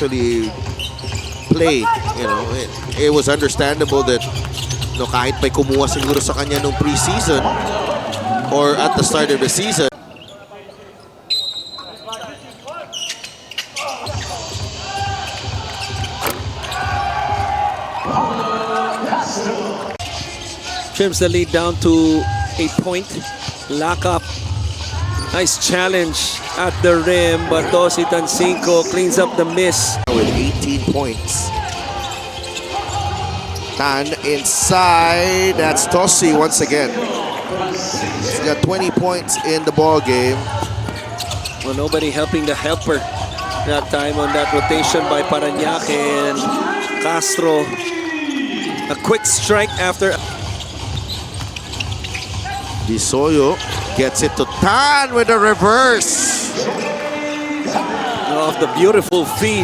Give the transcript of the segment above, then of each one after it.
actually play. You know, it was understandable that kahit may kumuha siguro sa kanya nung preseason or at the start of the season. Trims the lead down to 8 point. Lock up. Nice challenge at the rim, but Tosi Tansinko cleans up the miss. With 18 points. Tan inside. That's Tosi once again. He's got 20 points in the ball game. Well, nobody helping the helper that time on that rotation by Parañaque and Castro. A quick strike after. Disoyo gets it to Tan with a reverse. Of the beautiful feed.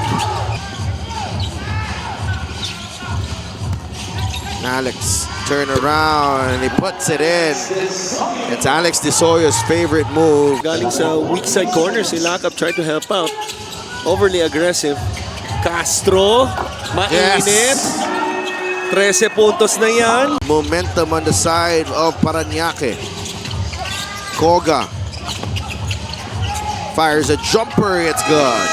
Alex turn around and he puts it in. It's Alex Disoyo's favorite move. Galing sa weak side corner, si Lakap tried to help out. Overly aggressive. Castro, mainit. Yes. 13 puntos na yan. Momentum on the side of Parañaque. Koga fires a jumper. It's good.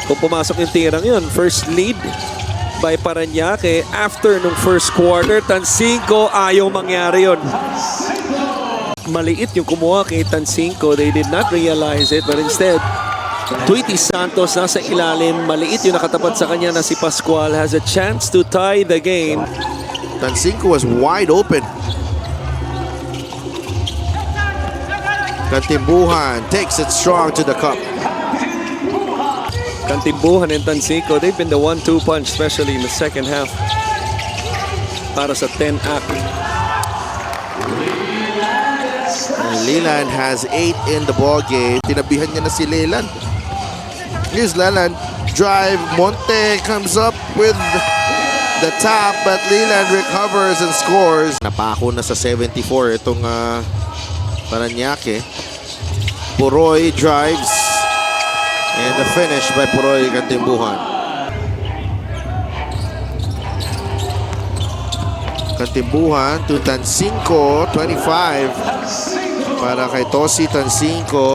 Kung pumasok yung tirang yun, first lead by Parañaque after nung first quarter. Tansinko, ayaw mangyari yun. Maliit yung kumuha kay Tansinko. They did not realize it, but instead, Tweety Santos nasa ilalim. Maliit yung nakatapat sa kanya na si Pascual has a chance to tie the game. Tansinko was wide open. Kantimbuhan takes it strong to the cup. Kantimbuhan and Tansinko, they've been the 1-2 punch, especially in the second half. Para sa 10-act. Leland has 8 in the ball game. Tinabihan niya na si Leland. Here's Leland. Drive. Monte comes up with the top, but Leland recovers and scores. Napako na sa 74 itong Parañaque. Puroy drives. And the finish by Puroy Kantimbuhan. Kantimbuhan to Tansinko. 25 para kay Tosi Tansinko.